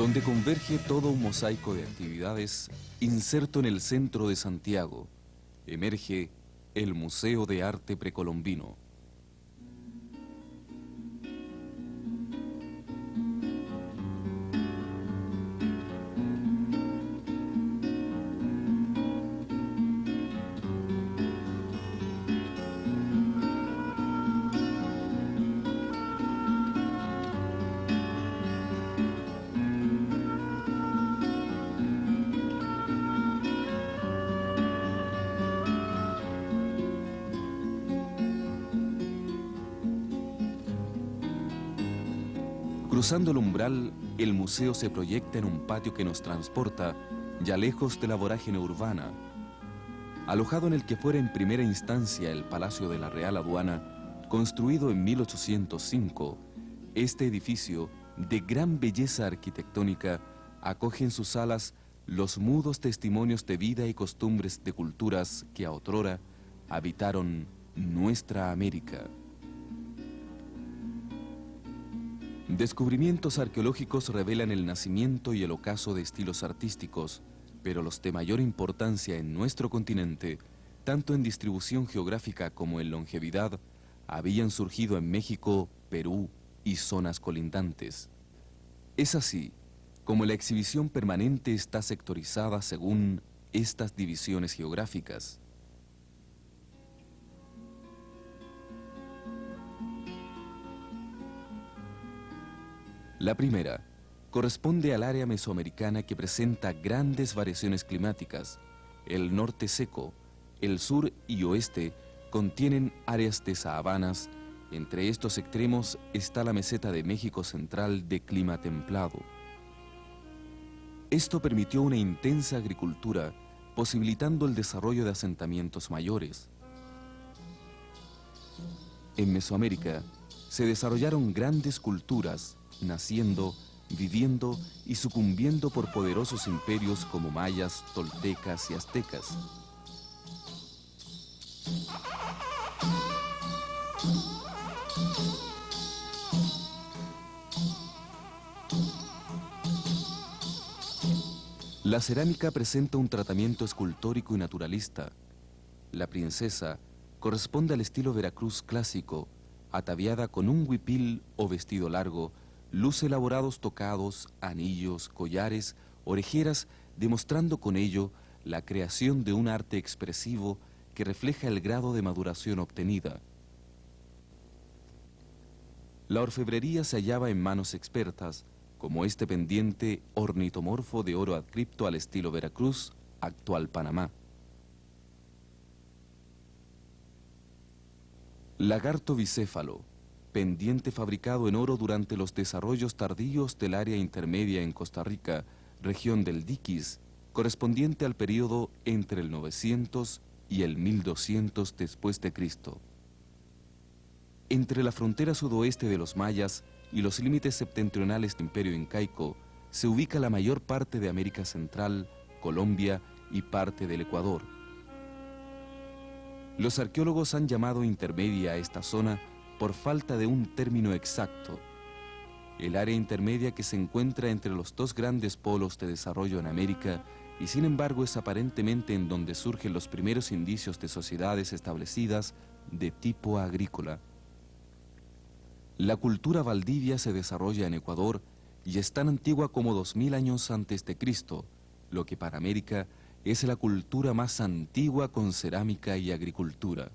donde converge todo un mosaico de actividades inserto en el centro de Santiago, emerge el Museo de Arte Precolombino. Cruzando el umbral, el museo se proyecta en un patio que nos transporta, ya lejos de la vorágine urbana. Alojado en el que fuera en primera instancia el Palacio de la Real Aduana, construido en 1805, este edificio, de gran belleza arquitectónica, acoge en sus salas los mudos testimonios de vida y costumbres de culturas que a otrora habitaron nuestra América. Descubrimientos arqueológicos revelan el nacimiento y el ocaso de estilos artísticos, pero los de mayor importancia en nuestro continente, tanto en distribución geográfica como en longevidad, habían surgido en México, Perú y zonas colindantes. Es así como la exhibición permanente está sectorizada según estas divisiones geográficas. La primera corresponde al área mesoamericana que presenta grandes variaciones climáticas. El norte seco, el sur y oeste contienen áreas de sabanas. Entre estos extremos está la meseta de México central de clima templado. Esto permitió una intensa agricultura, posibilitando el desarrollo de asentamientos mayores. En Mesoamérica se desarrollaron grandes culturas, naciendo, viviendo y sucumbiendo por poderosos imperios como mayas, toltecas y aztecas. La cerámica presenta un tratamiento escultórico y naturalista. La princesa corresponde al estilo Veracruz clásico, ataviada con un huipil o vestido largo, luce elaborados tocados, anillos, collares, orejeras, demostrando con ello la creación de un arte expresivo que refleja el grado de maduración obtenida. La orfebrería se hallaba en manos expertas, como este pendiente ornitomorfo de oro adscripto al estilo Veracruz, actual Panamá. Lagarto bicéfalo, pendiente fabricado en oro durante los desarrollos tardíos del área intermedia en Costa Rica, región del Diquis, correspondiente al período entre el 900 y el 1200 después de Cristo. Entre la frontera sudoeste de los mayas y los límites septentrionales del Imperio Incaico se ubica la mayor parte de América Central, Colombia y parte del Ecuador. Los arqueólogos han llamado intermedia a esta zona por falta de un término exacto. El área intermedia que se encuentra entre los dos grandes polos de desarrollo en América y sin embargo es aparentemente en donde surgen los primeros indicios de sociedades establecidas de tipo agrícola. La cultura valdivia se desarrolla en Ecuador y es tan antigua como 2000 años antes de Cristo, lo que para América es la cultura más antigua con cerámica y agricultura.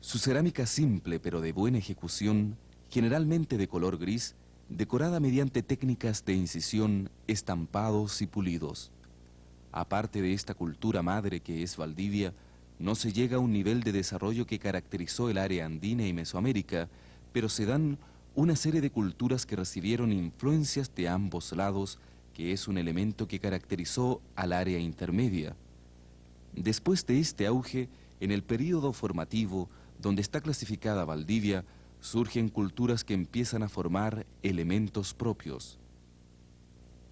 Su cerámica simple pero de buena ejecución, generalmente de color gris, decorada mediante técnicas de incisión, estampados y pulidos. Aparte de esta cultura madre que es Valdivia, no se llega a un nivel de desarrollo que caracterizó el área andina y Mesoamérica, pero se dan una serie de culturas que recibieron influencias de ambos lados, que es un elemento que caracterizó al área intermedia. Después de este auge, en el período formativo, donde está clasificada Valdivia, surgen culturas que empiezan a formar elementos propios.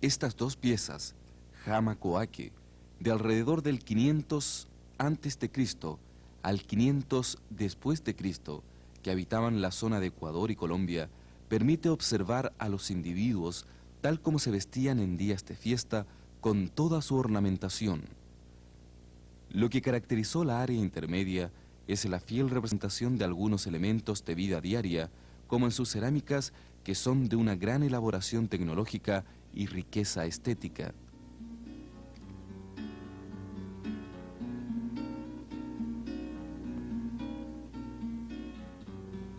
Estas dos piezas, Jama-Coaque, de alrededor del 500 antes de Cristo al 500 después de Cristo, que habitaban la zona de Ecuador y Colombia, permite observar a los individuos tal como se vestían en días de fiesta con toda su ornamentación. Lo que caracterizó la área intermedia es la fiel representación de algunos elementos de vida diaria, como en sus cerámicas, que son de una gran elaboración tecnológica y riqueza estética.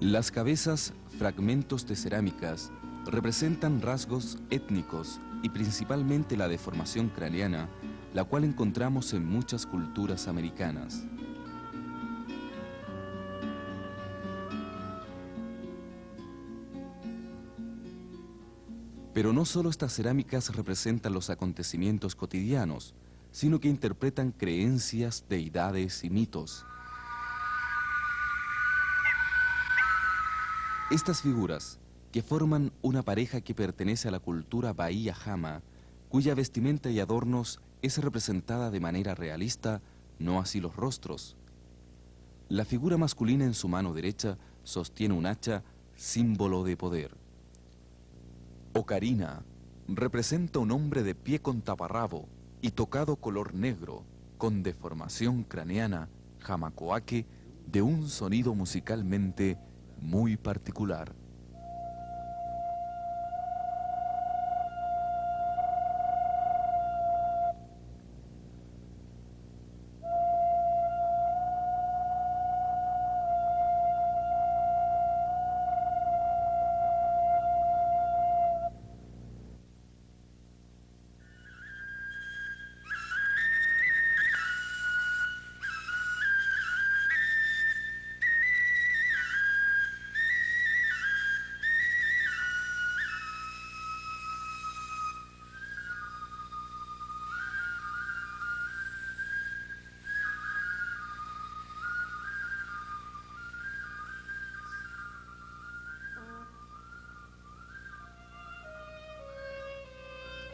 Las cabezas, fragmentos de cerámicas, representan rasgos étnicos y principalmente la deformación craneana, la cual encontramos en muchas culturas americanas. Pero no solo estas cerámicas representan los acontecimientos cotidianos, sino que interpretan creencias, deidades y mitos. Estas figuras, que forman una pareja que pertenece a la cultura Bahía Jama, cuya vestimenta y adornos es representada de manera realista, no así los rostros. La figura masculina en su mano derecha sostiene un hacha, símbolo de poder. Ocarina representa un hombre de pie con taparrabo y tocado color negro, con deformación craneana, jamacoaque, de un sonido musicalmente muy particular.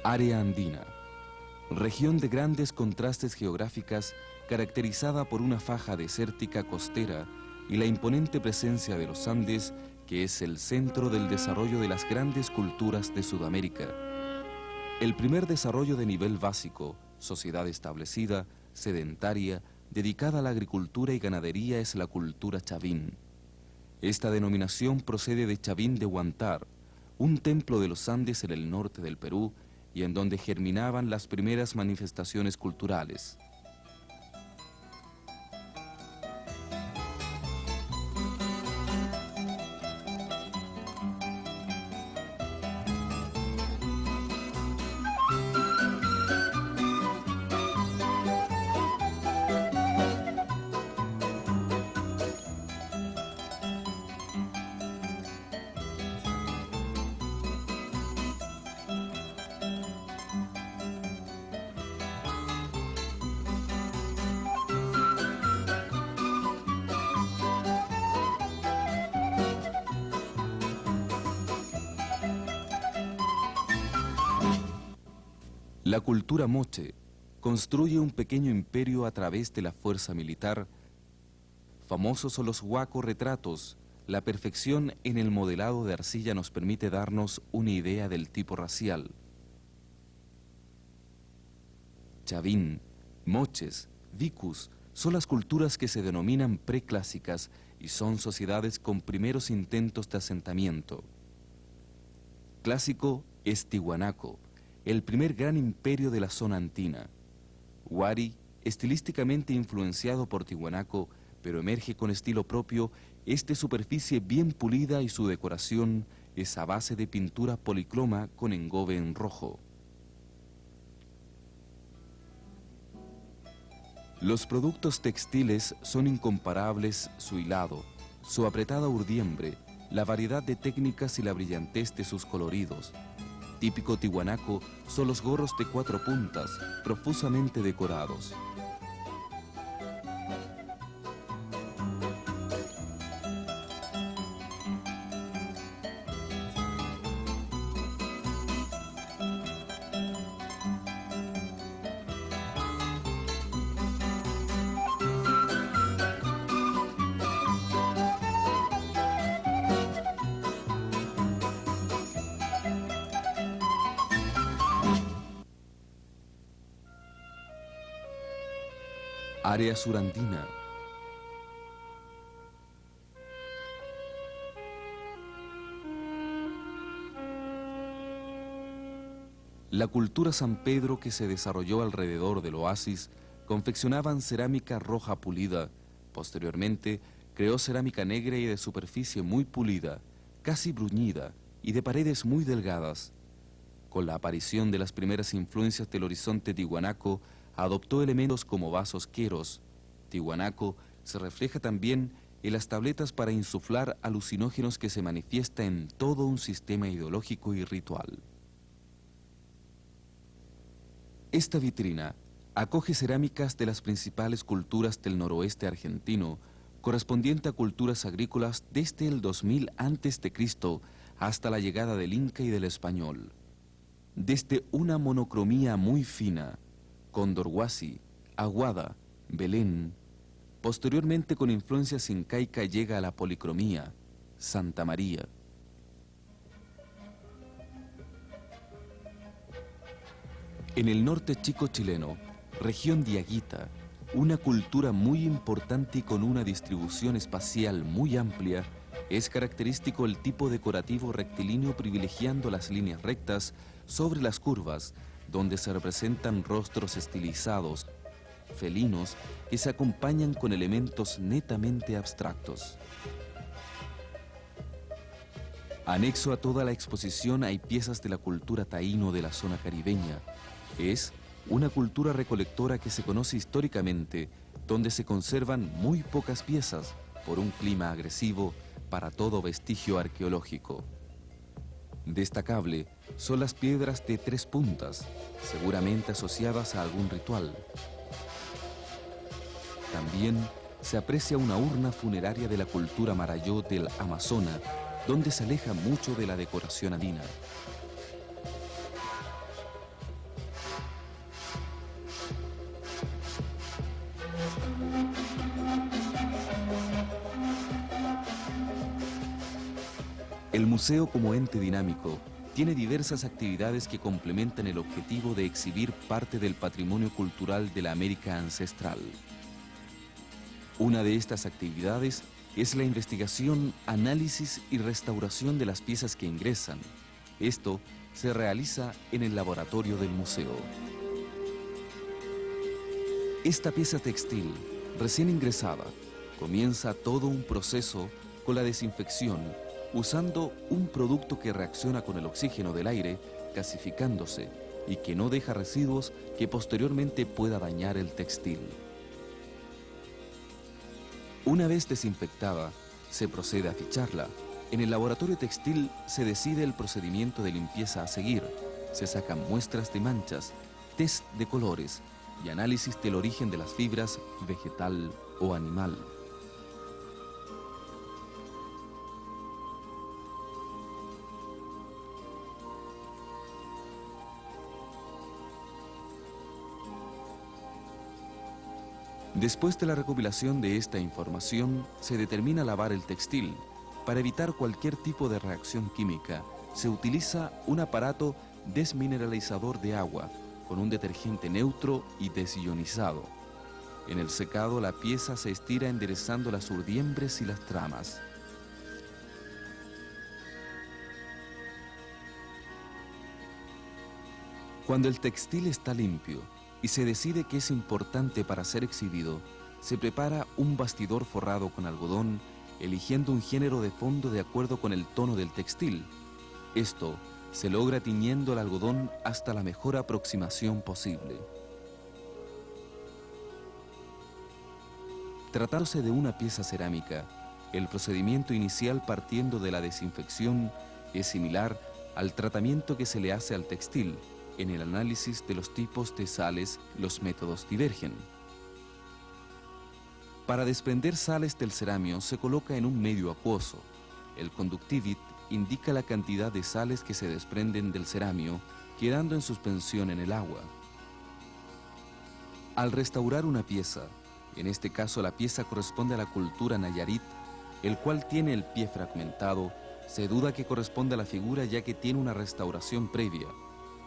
Área andina, región de grandes contrastes geográficas caracterizada por una faja desértica costera y la imponente presencia de los Andes, que es el centro del desarrollo de las grandes culturas de Sudamérica. El primer desarrollo de nivel básico, sociedad establecida, sedentaria, dedicada a la agricultura y ganadería, es la cultura chavín. Esta denominación procede de Chavín de Huántar, un templo de los Andes en el norte del Perú, y en donde germinaban las primeras manifestaciones culturales. La cultura moche construye un pequeño imperio a través de la fuerza militar. Famosos son los huaco retratos. La perfección en el modelado de arcilla nos permite darnos una idea del tipo racial. Chavín, moches, vicus son las culturas que se denominan preclásicas y son sociedades con primeros intentos de asentamiento. Clásico es Tiwanaco, el primer gran imperio de la zona andina. Huari, estilísticamente influenciado por Tiwanaco, pero emerge con estilo propio, es de superficie bien pulida y su decoración es a base de pintura policroma con engobe en rojo. Los productos textiles son incomparables su hilado, su apretada urdiembre, la variedad de técnicas y la brillantez de sus coloridos. Típico tiwanaco son los gorros de 4 puntas, profusamente decorados. Área surandina. La cultura San Pedro que se desarrolló alrededor del oasis confeccionaban cerámica roja pulida. Posteriormente creó cerámica negra y de superficie muy pulida, casi bruñida y de paredes muy delgadas. Con la aparición de las primeras influencias del horizonte tihuanaco, adoptó elementos como vasos queros. Tihuanaco se refleja también en las tabletas para insuflar alucinógenos que se manifiesta en todo un sistema ideológico y ritual. Esta vitrina acoge cerámicas de las principales culturas del noroeste argentino, correspondiente a culturas agrícolas desde el 2000 a.C. hasta la llegada del Inca y del español. Desde una monocromía muy fina, Condorhuasi, Aguada, Belén, posteriormente con influencias incaica llega a la policromía, Santa María. En el norte chico chileno, región Diaguita, una cultura muy importante y con una distribución espacial muy amplia, es característico el tipo decorativo rectilíneo privilegiando las líneas rectas sobre las curvas, donde se representan rostros estilizados, felinos, que se acompañan con elementos netamente abstractos. Anexo a toda la exposición hay piezas de la cultura taíno de la zona caribeña. Es una cultura recolectora que se conoce históricamente, donde se conservan muy pocas piezas por un clima agresivo para todo vestigio arqueológico. Destacable son las piedras de 3 puntas, seguramente asociadas a algún ritual. También se aprecia una urna funeraria de la cultura marayó del Amazonas, donde se aleja mucho de la decoración andina. El museo como ente dinámico tiene diversas actividades que complementan el objetivo de exhibir parte del patrimonio cultural de la América ancestral. Una de estas actividades es la investigación, análisis y restauración de las piezas que ingresan. Esto se realiza en el laboratorio del museo. Esta pieza textil, recién ingresada, comienza todo un proceso con la desinfección, usando un producto que reacciona con el oxígeno del aire, gasificándose y que no deja residuos que posteriormente pueda dañar el textil. Una vez desinfectada, se procede a ficharla. En el laboratorio textil se decide el procedimiento de limpieza a seguir. Se sacan muestras de manchas, test de colores y análisis del origen de las fibras vegetal o animal. Después de la recopilación de esta información, se determina lavar el textil. Para evitar cualquier tipo de reacción química, se utiliza un aparato desmineralizador de agua, con un detergente neutro y desionizado. En el secado, la pieza se estira enderezando las urdiembres y las tramas. Cuando el textil está limpio y se decide que es importante para ser exhibido, se prepara un bastidor forrado con algodón, eligiendo un género de fondo de acuerdo con el tono del textil. Esto se logra tiñendo el algodón hasta la mejor aproximación posible. Tratándose de una pieza cerámica, el procedimiento inicial partiendo de la desinfección es similar al tratamiento que se le hace al textil. En el análisis de los tipos de sales, los métodos divergen. Para desprender sales del ceramio se coloca en un medio acuoso. El conductivit indica la cantidad de sales que se desprenden del ceramio, quedando en suspensión en el agua. Al restaurar una pieza, en este caso la pieza corresponde a la cultura Nayarit, el cual tiene el pie fragmentado, se duda que corresponde a la figura ya que tiene una restauración previa.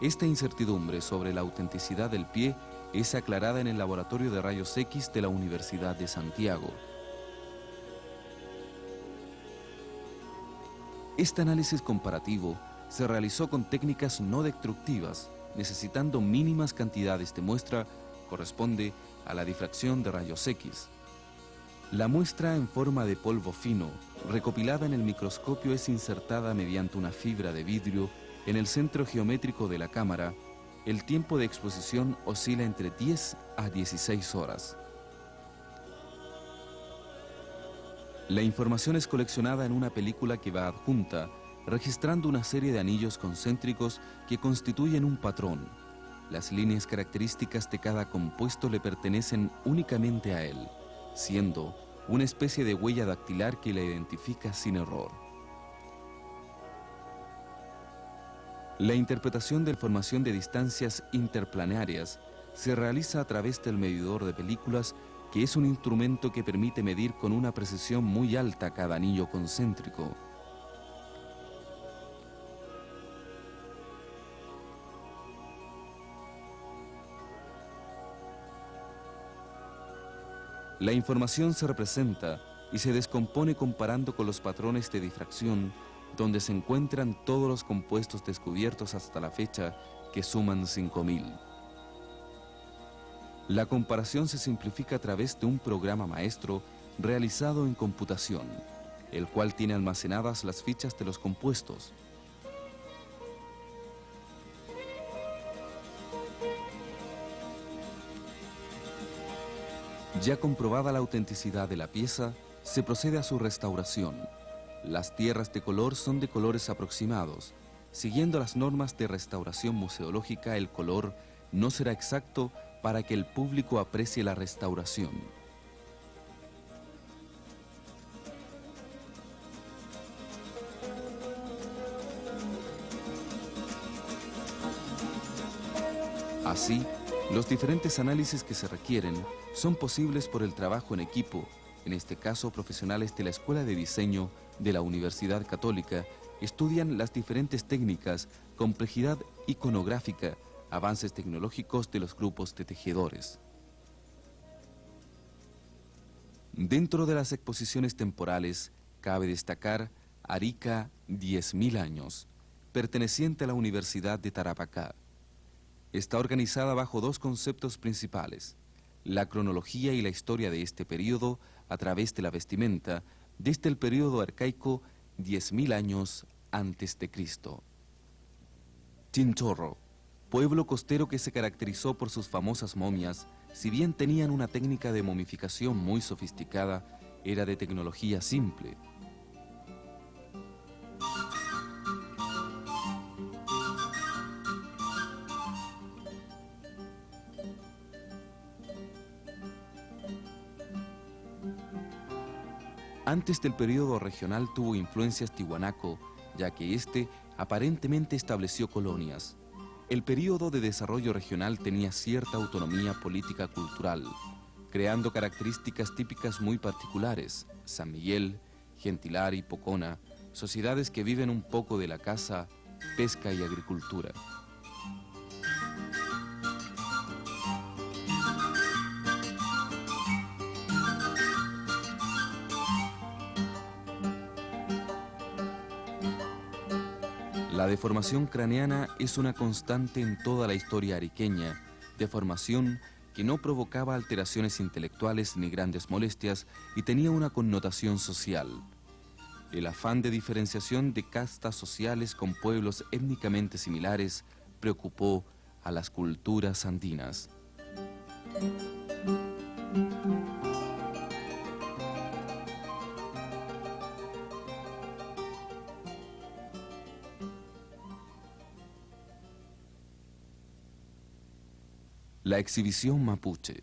Esta incertidumbre sobre la autenticidad del pie es aclarada en el Laboratorio de Rayos X de la Universidad de Santiago. Este análisis comparativo se realizó con técnicas no destructivas, necesitando mínimas cantidades de muestra, corresponde a la difracción de rayos X. La muestra en forma de polvo fino, recopilada en el microscopio, es insertada mediante una fibra de vidrio en el centro geométrico de la cámara. El tiempo de exposición oscila entre 10 a 16 horas. La información es coleccionada en una película que va adjunta, registrando una serie de anillos concéntricos que constituyen un patrón. Las líneas características de cada compuesto le pertenecen únicamente a él, siendo una especie de huella dactilar que la identifica sin error. La interpretación de información de distancias interplanetarias se realiza a través del medidor de películas, que es un instrumento que permite medir con una precisión muy alta cada anillo concéntrico. La información se representa y se descompone comparando con los patrones de difracción, donde se encuentran todos los compuestos descubiertos hasta la fecha, que suman 5000. La comparación se simplifica a través de un programa maestro realizado en computación, el cual tiene almacenadas las fichas de los compuestos. Ya comprobada la autenticidad de la pieza, se procede a su restauración. Las tierras de color son de colores aproximados. Siguiendo las normas de restauración museológica, el color no será exacto para que el público aprecie la restauración. Así, los diferentes análisis que se requieren son posibles por el trabajo en equipo, en este caso profesionales de la Escuela de Diseño de la Universidad Católica estudian las diferentes técnicas, complejidad iconográfica, avances tecnológicos de los grupos de tejedores. Dentro de las exposiciones temporales, cabe destacar Arica 10.000 años, perteneciente a la Universidad de Tarapacá. Está organizada bajo dos conceptos principales: la cronología y la historia de este periodo a través de la vestimenta, desde el periodo arcaico 10.000 años antes de Cristo. Chinchorro, pueblo costero que se caracterizó por sus famosas momias, si bien tenían una técnica de momificación muy sofisticada, era de tecnología simple. Antes del periodo regional tuvo influencias tihuanaco, ya que éste aparentemente estableció colonias. El periodo de desarrollo regional tenía cierta autonomía política cultural, creando características típicas muy particulares: San Miguel, Gentilar y Pocona, sociedades que viven un poco de la caza, pesca y agricultura. La deformación craneana es una constante en toda la historia ariqueña, deformación que no provocaba alteraciones intelectuales ni grandes molestias y tenía una connotación social. El afán de diferenciación de castas sociales con pueblos étnicamente similares preocupó a las culturas andinas. La exhibición mapuche.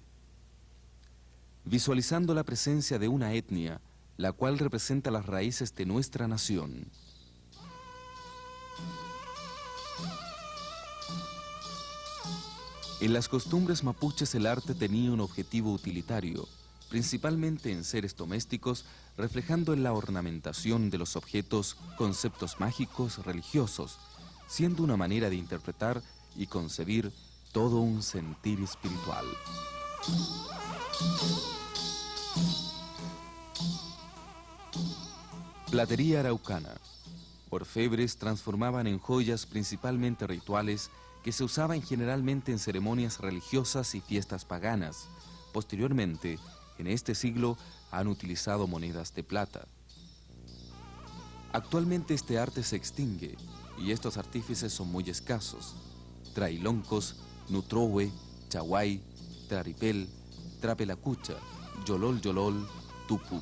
Visualizando la presencia de una etnia, la cual representa las raíces de nuestra nación. En las costumbres mapuches el arte tenía un objetivo utilitario, principalmente en seres domésticos, reflejando en la ornamentación de los objetos conceptos mágicos religiosos, siendo una manera de interpretar y concebir todo un sentir espiritual. Platería araucana. Orfebres transformaban en joyas principalmente rituales que se usaban generalmente en ceremonias religiosas y fiestas paganas. Posteriormente, en este siglo, han utilizado monedas de plata. Actualmente este arte se extingue y estos artífices son muy escasos. Trailoncos, Nutrowe, Chaguay, Traripel, Trapelacucha, Yolol Yolol, Tupu.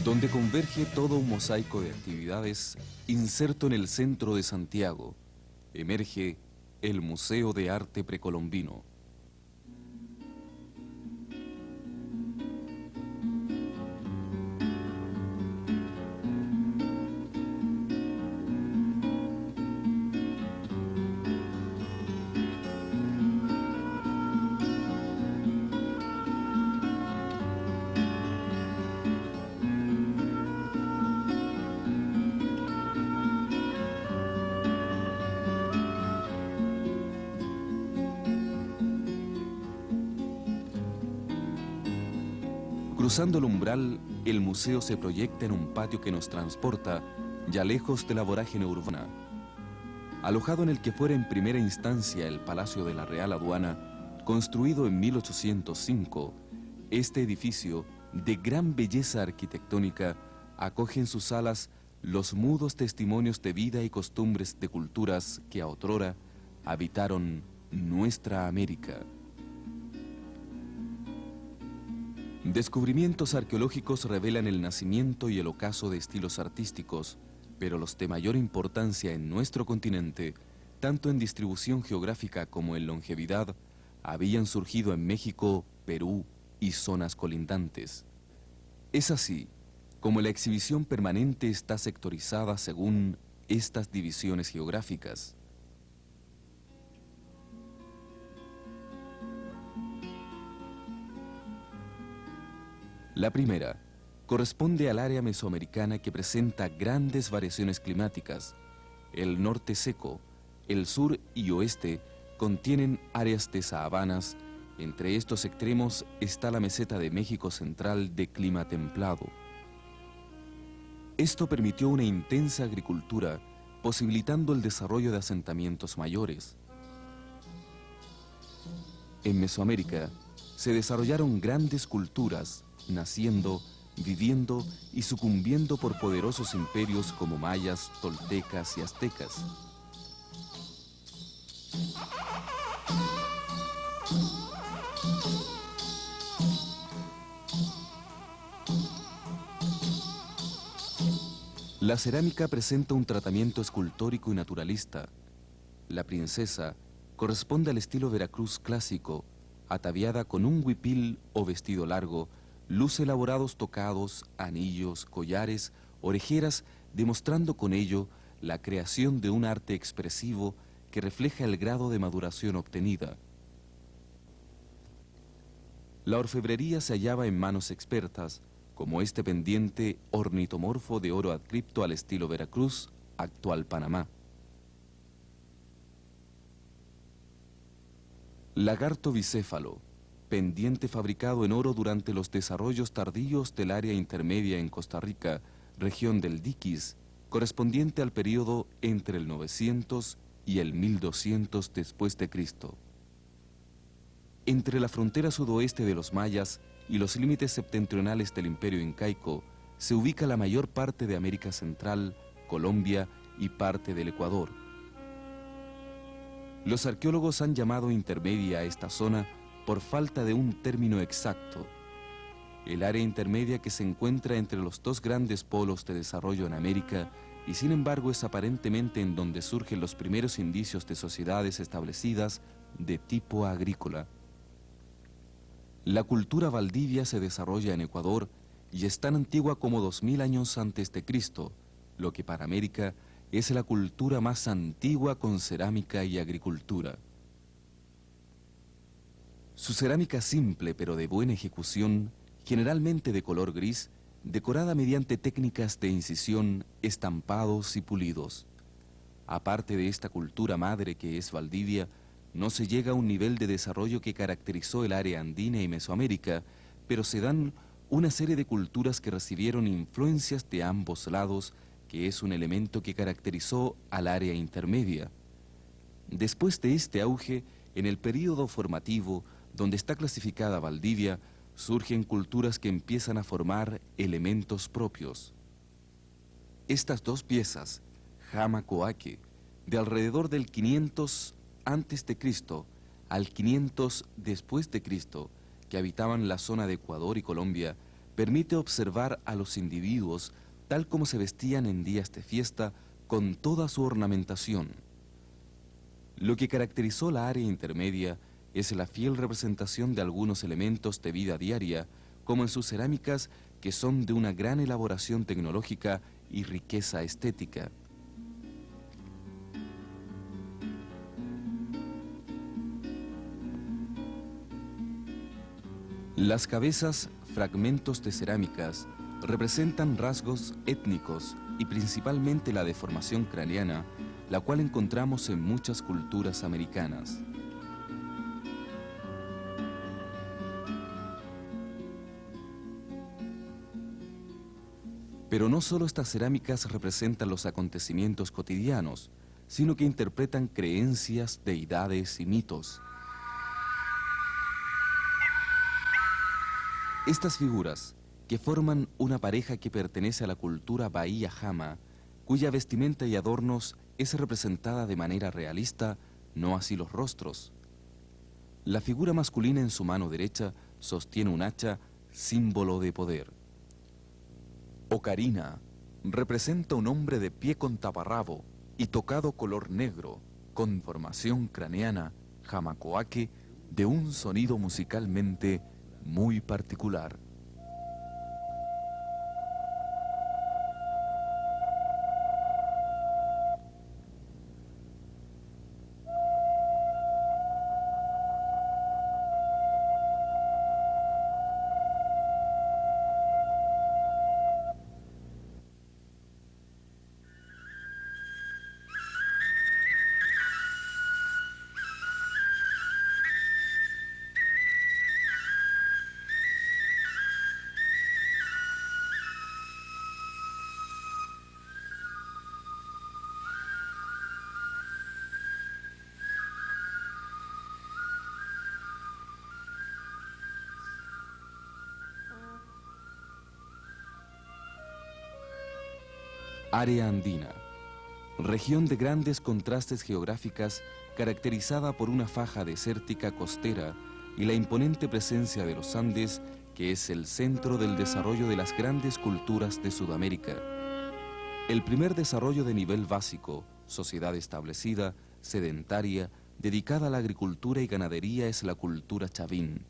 Donde converge todo un mosaico de actividades inserto en el centro de Santiago, emerge el Museo de Arte Precolombino. Cruzando el umbral, el museo se proyecta en un patio que nos transporta, ya lejos de la vorágine urbana. Alojado en el que fuera en primera instancia el Palacio de la Real Aduana, construido en 1805, este edificio, de gran belleza arquitectónica, acoge en sus salas los mudos testimonios de vida y costumbres de culturas que a otrora habitaron nuestra América. Descubrimientos arqueológicos revelan el nacimiento y el ocaso de estilos artísticos, pero los de mayor importancia en nuestro continente, tanto en distribución geográfica como en longevidad, habían surgido en México, Perú y zonas colindantes. Es así como la exhibición permanente está sectorizada según estas divisiones geográficas. La primera corresponde al área mesoamericana, que presenta grandes variaciones climáticas. El norte seco, el sur y oeste contienen áreas de sabanas. Entre estos extremos está la meseta de México central de clima templado. Esto permitió una intensa agricultura, posibilitando el desarrollo de asentamientos mayores. En Mesoamérica se desarrollaron grandes culturas, naciendo, viviendo y sucumbiendo por poderosos imperios como mayas, toltecas y aztecas. La cerámica presenta un tratamiento escultórico y naturalista. La princesa corresponde al estilo Veracruz clásico, ataviada con un huipil o vestido largo, luce elaborados tocados, anillos, collares, orejeras, demostrando con ello la creación de un arte expresivo que refleja el grado de maduración obtenida. La orfebrería se hallaba en manos expertas, como este pendiente ornitomorfo de oro adscripto al estilo Veracruz, actual Panamá. Lagarto bicéfalo, pendiente fabricado en oro durante los desarrollos tardíos del área intermedia en Costa Rica, región del Diquis, correspondiente al período entre el 900 y el 1200 después de Cristo. Entre la frontera sudoeste de los mayas y los límites septentrionales del Imperio Incaico se ubica la mayor parte de América Central, Colombia y parte del Ecuador. Los arqueólogos han llamado intermedia a esta zona por falta de un término exacto. El área intermedia que se encuentra entre los dos grandes polos de desarrollo en América, y sin embargo es aparentemente en donde surgen los primeros indicios de sociedades establecidas de tipo agrícola. La cultura valdivia se desarrolla en Ecuador y es tan antigua como 2000 años antes de Cristo, lo que para América es la cultura más antigua con cerámica y agricultura. Su cerámica simple pero de buena ejecución, generalmente de color gris, decorada mediante técnicas de incisión, estampados y pulidos. Aparte de esta cultura madre que es Valdivia, no se llega a un nivel de desarrollo que caracterizó el área andina y Mesoamérica, pero se dan una serie de culturas que recibieron influencias de ambos lados, que es un elemento que caracterizó al área intermedia. Después de este auge, en el período formativo, donde está clasificada Valdivia, surgen culturas que empiezan a formar elementos propios. Estas dos piezas, Jama-Coaque, de alrededor del 500 antes de Cristo al 500 después de Cristo, que habitaban la zona de Ecuador y Colombia, permite observar a los individuos tal como se vestían en días de fiesta, con toda su ornamentación. Lo que caracterizó la área intermedia es la fiel representación de algunos elementos de vida diaria, como en sus cerámicas, que son de una gran elaboración tecnológica y riqueza estética. Las cabezas, fragmentos de cerámicas, representan rasgos étnicos y principalmente la deformación craneana, la cual encontramos en muchas culturas americanas. Pero no solo estas cerámicas representan los acontecimientos cotidianos, sino que interpretan creencias, deidades y mitos. Estas figuras, que forman una pareja que pertenece a la cultura Bahía Jama, cuya vestimenta y adornos es representada de manera realista, no así los rostros. La figura masculina en su mano derecha sostiene un hacha, símbolo de poder. Ocarina representa un hombre de pie con taparrabo y tocado color negro, con formación craneana, jamacoaque, de un sonido musicalmente muy particular. Área andina, región de grandes contrastes geográficas caracterizada por una faja desértica costera y la imponente presencia de los Andes, que es el centro del desarrollo de las grandes culturas de Sudamérica. El primer desarrollo de nivel básico, sociedad establecida, sedentaria, dedicada a la agricultura y ganadería es la cultura chavín.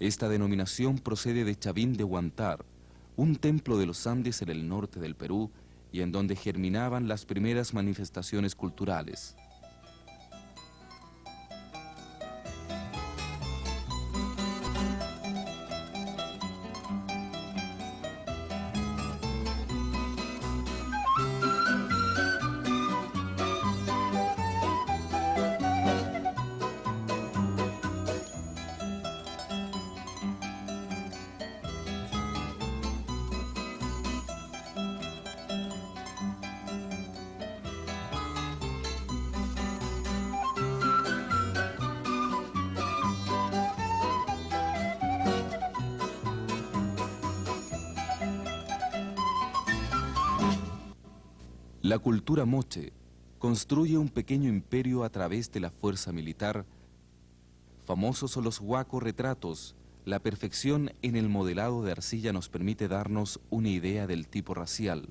Esta denominación procede de Chavín de Huántar, un templo de los Andes en el norte del Perú, y en donde germinaban las primeras manifestaciones culturales. La cultura moche construye un pequeño imperio a través de la fuerza militar. Famosos son los huaco retratos. La perfección en el modelado de arcilla nos permite darnos una idea del tipo racial.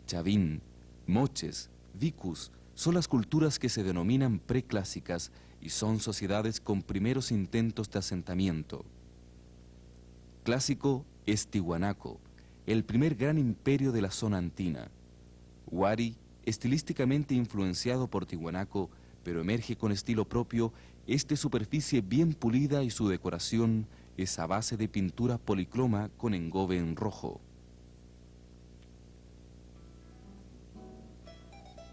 Chavín, moches, vicus son las culturas que se denominan preclásicas y son sociedades con primeros intentos de asentamiento. Clásico es Tiwanaku, el primer gran imperio de la zona andina. Huari, estilísticamente influenciado por Tiwanaku, pero emerge con estilo propio, es de superficie bien pulida y su decoración es a base de pintura policroma con engobe en rojo.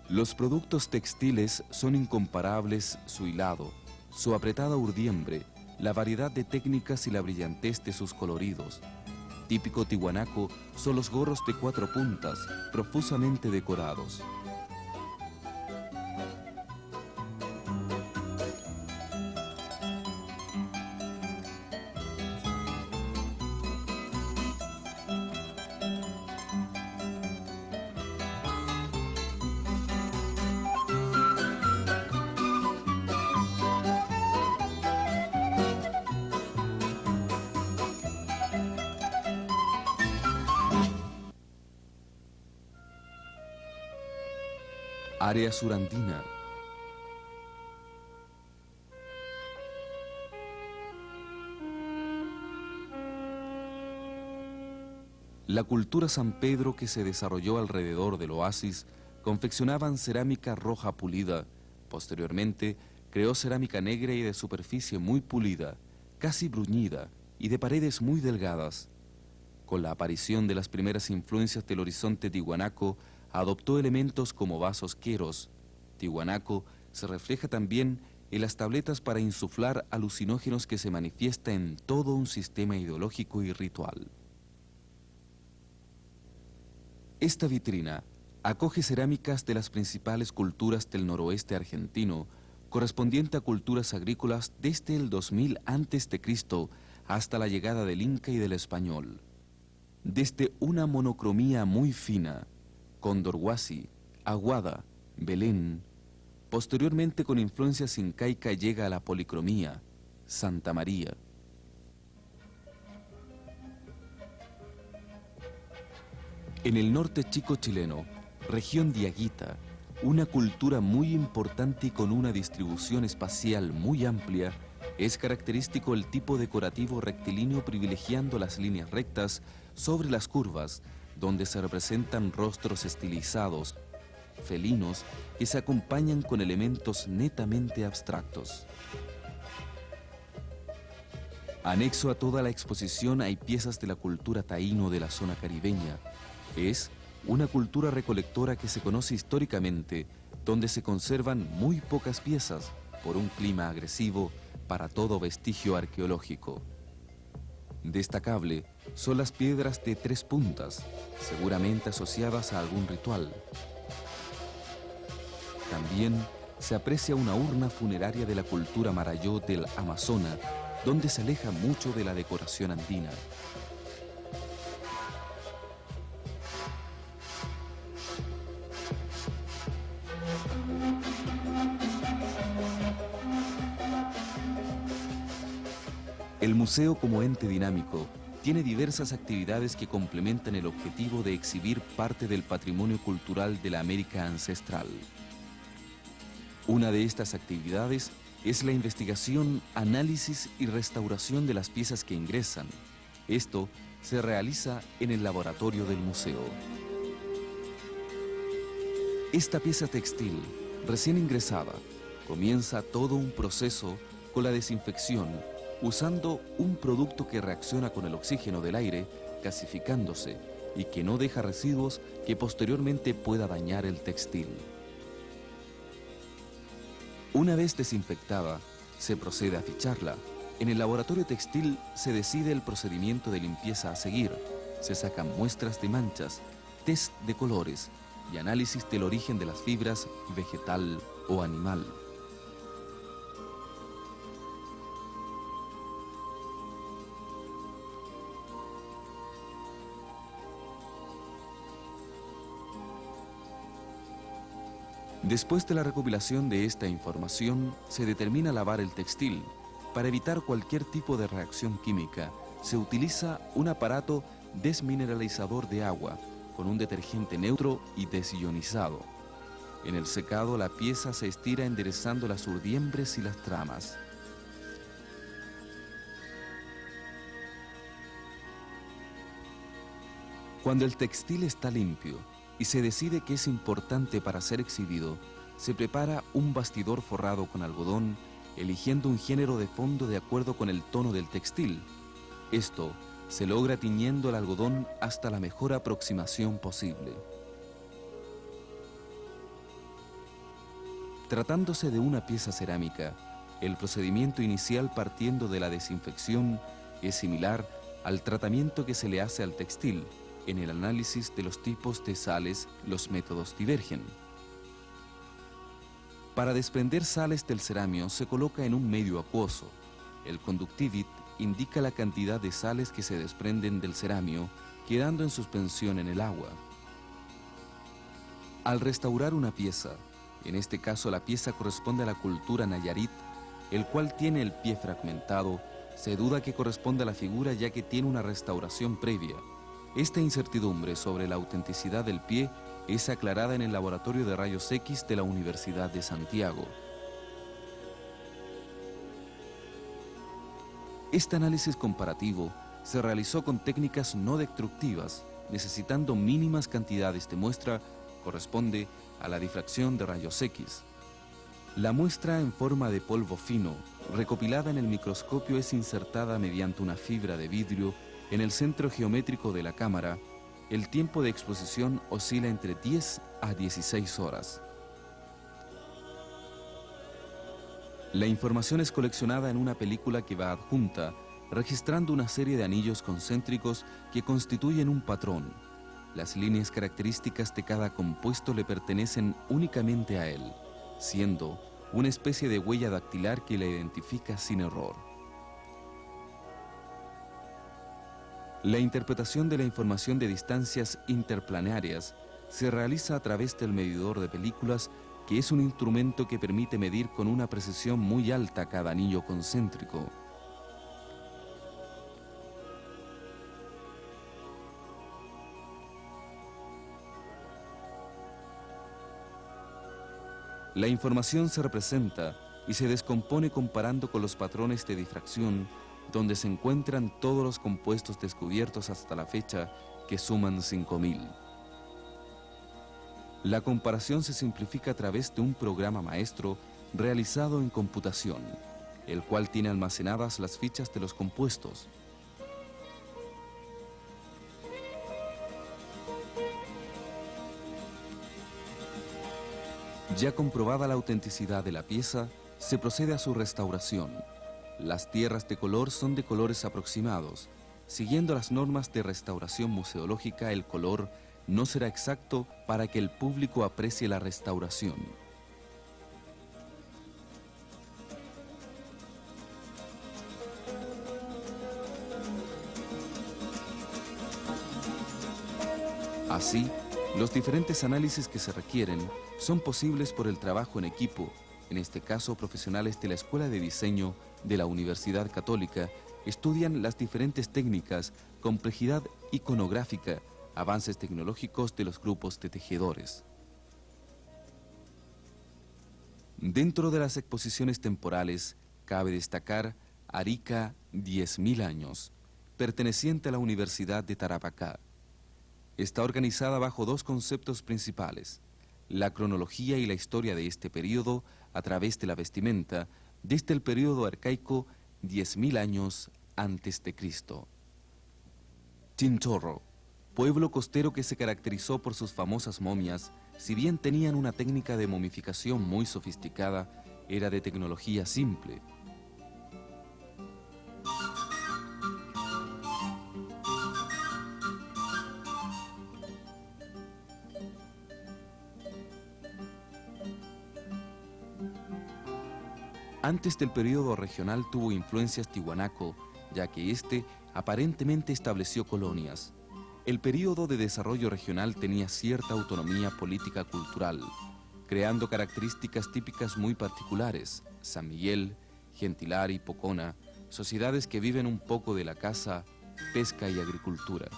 Los productos textiles son incomparables su hilado, su apretada urdiembre, la variedad de técnicas y la brillantez de sus coloridos. Típico tiwanaku son los gorros de 4 puntas, profusamente decorados. Área surandina. La cultura San Pedro que se desarrolló alrededor del oasis confeccionaban cerámica roja pulida. Posteriormente creó cerámica negra y de superficie muy pulida, casi bruñida y de paredes muy delgadas. Con la aparición de las primeras influencias del horizonte tiwanaku, adoptó elementos como vasos queros. Tiwanaku se refleja también en las tabletas para insuflar alucinógenos que se manifiesta en todo un sistema ideológico y ritual. Esta vitrina acoge cerámicas de las principales culturas del noroeste argentino, correspondiente a culturas agrícolas desde el 2000 a.C. hasta la llegada del Inca y del español. Desde una monocromía muy fina, Condorhuasi, Aguada, Belén, posteriormente con influencias incaica llega a la policromía, Santa María. En el norte chico chileno, región Diaguita, una cultura muy importante y con una distribución espacial muy amplia, es característico el tipo decorativo rectilíneo privilegiando las líneas rectas sobre las curvas, donde se representan rostros estilizados, felinos, que se acompañan con elementos netamente abstractos. Anexo a toda la exposición hay piezas de la cultura taíno de la zona caribeña. Es una cultura recolectora que se conoce históricamente, donde se conservan muy pocas piezas por un clima agresivo para todo vestigio arqueológico. Destacable son las piedras de 3 puntas, seguramente asociadas a algún ritual. También se aprecia una urna funeraria de la cultura marayó del Amazonas, donde se aleja mucho de la decoración andina. El museo como ente dinámico tiene diversas actividades que complementan el objetivo de exhibir parte del patrimonio cultural de la América ancestral. Una de estas actividades es la investigación, análisis y restauración de las piezas que ingresan. Esto se realiza en el laboratorio del museo. Esta pieza textil, recién ingresada, comienza todo un proceso con la desinfección, usando un producto que reacciona con el oxígeno del aire, gasificándose y que no deja residuos que posteriormente pueda dañar el textil. Una vez desinfectada, se procede a ficharla. En el laboratorio textil se decide el procedimiento de limpieza a seguir. Se sacan muestras de manchas, test de colores y análisis del origen de las fibras vegetal o animal. Después de la recopilación de esta información, se determina lavar el textil. Para evitar cualquier tipo de reacción química, se utiliza un aparato desmineralizador de agua, con un detergente neutro y desionizado. En el secado, la pieza se estira enderezando las urdiembres y las tramas. Cuando el textil está limpio y se decide que es importante para ser exhibido, se prepara un bastidor forrado con algodón, eligiendo un género de fondo de acuerdo con el tono del textil. Esto se logra tiñendo el algodón hasta la mejor aproximación posible. Tratándose de una pieza cerámica, el procedimiento inicial partiendo de la desinfección es similar al tratamiento que se le hace al textil. En el análisis de los tipos de sales, los métodos divergen. Para desprender sales del ceramio se coloca en un medio acuoso. El conductivit indica la cantidad de sales que se desprenden del ceramio, quedando en suspensión en el agua. Al restaurar una pieza, en este caso la pieza corresponde a la cultura Nayarit, el cual tiene el pie fragmentado, se duda que corresponde a la figura ya que tiene una restauración previa. Esta incertidumbre sobre la autenticidad del pie es aclarada en el Laboratorio de Rayos X de la Universidad de Santiago. Este análisis comparativo se realizó con técnicas no destructivas, necesitando mínimas cantidades de muestra, corresponde a la difracción de rayos X. La muestra en forma de polvo fino, recopilada en el microscopio, es insertada mediante una fibra de vidrio en el centro geométrico de la cámara. El tiempo de exposición oscila entre 10 a 16 horas. La información es coleccionada en una película que va adjunta, registrando una serie de anillos concéntricos que constituyen un patrón. Las líneas características de cada compuesto le pertenecen únicamente a él, siendo una especie de huella dactilar que le identifica sin error. La interpretación de la información de distancias interplanetarias se realiza a través del medidor de películas, que es un instrumento que permite medir con una precisión muy alta cada anillo concéntrico. La información se representa y se descompone comparando con los patrones de difracción, donde se encuentran todos los compuestos descubiertos hasta la fecha, que suman 5000. La comparación se simplifica a través de un programa maestro realizado en computación, el cual tiene almacenadas las fichas de los compuestos. Ya comprobada la autenticidad de la pieza, se procede a su restauración. Las tierras de color son de colores aproximados. Siguiendo las normas de restauración museológica, el color no será exacto para que el público aprecie la restauración. Así, los diferentes análisis que se requieren son posibles por el trabajo en equipo, en este caso profesionales de la Escuela de Diseño de la Universidad Católica estudian las diferentes técnicas, complejidad iconográfica, avances tecnológicos de los grupos de tejedores. Dentro de las exposiciones temporales, cabe destacar Arica 10.000 años, perteneciente a la Universidad de Tarapacá. Está organizada bajo dos conceptos principales: la cronología y la historia de este periodo a través de la vestimenta, desde el periodo arcaico 10.000 años antes de Cristo. Chinchorro, pueblo costero que se caracterizó por sus famosas momias, si bien tenían una técnica de momificación muy sofisticada, era de tecnología simple. Antes del periodo regional tuvo influencias tihuanaco, ya que éste aparentemente estableció colonias. El periodo de desarrollo regional tenía cierta autonomía política cultural, creando características típicas muy particulares: San Miguel, Gentilar y Pocona, sociedades que viven un poco de la caza, pesca y agricultura.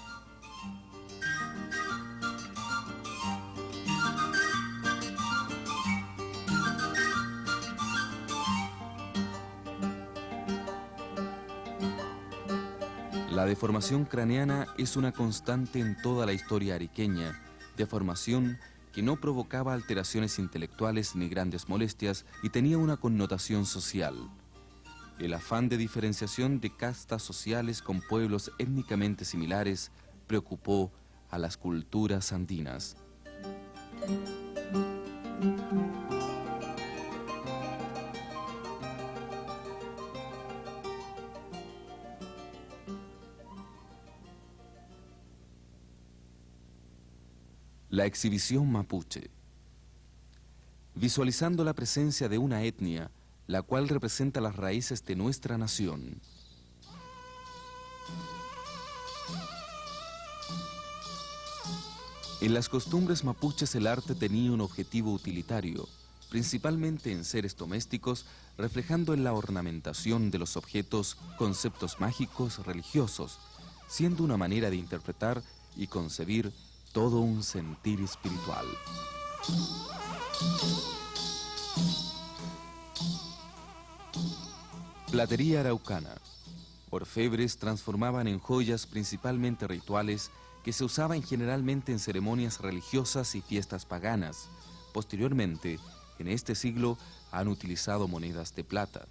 La deformación craneana es una constante en toda la historia ariqueña, deformación que no provocaba alteraciones intelectuales ni grandes molestias y tenía una connotación social. El afán de diferenciación de castas sociales con pueblos étnicamente similares preocupó a las culturas andinas. La exhibición mapuche. Visualizando la presencia de una etnia, la cual representa las raíces de nuestra nación. En las costumbres mapuches el arte tenía un objetivo utilitario, principalmente en seres domésticos, reflejando en la ornamentación de los objetos conceptos mágicos religiosos, siendo una manera de interpretar y concebir todo un sentir espiritual. Platería araucana. Orfebres transformaban en joyas principalmente rituales que se usaban generalmente en ceremonias religiosas y fiestas paganas. Posteriormente, en este siglo, han utilizado monedas de plata.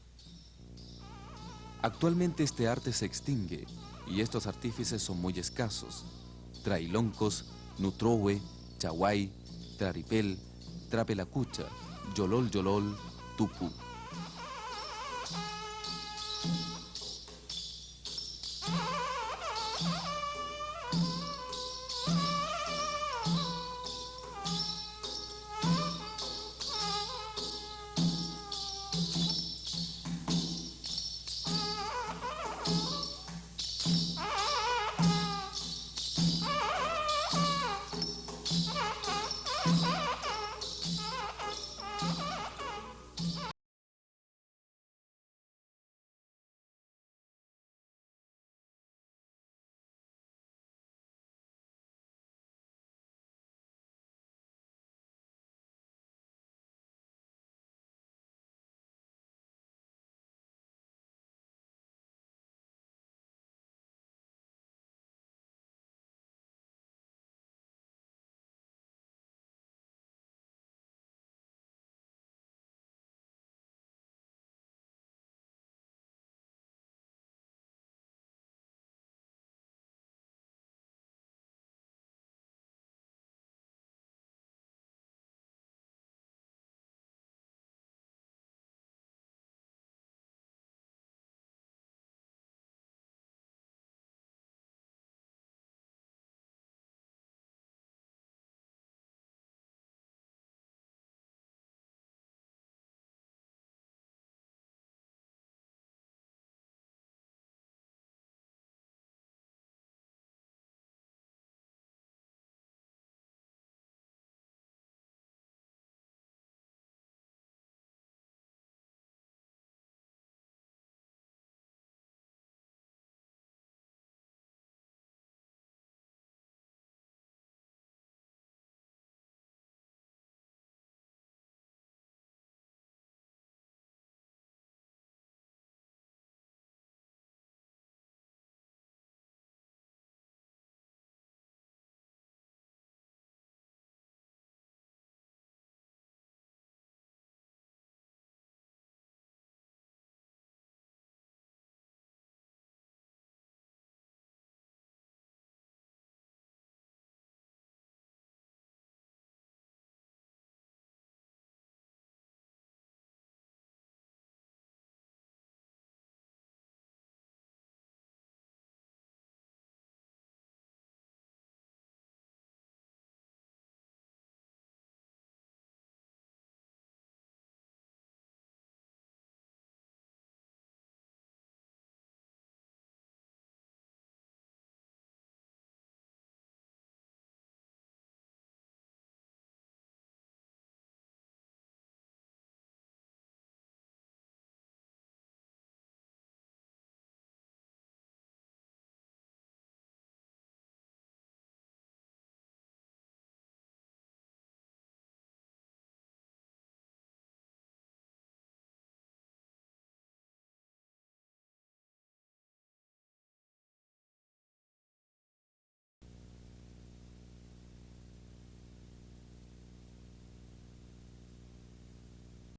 Actualmente este arte se extingue y estos artífices son muy escasos. Trailoncos, Nutrowe, Chaguay, Traripel, Trapelacucha, Yolol Yolol, Tupu.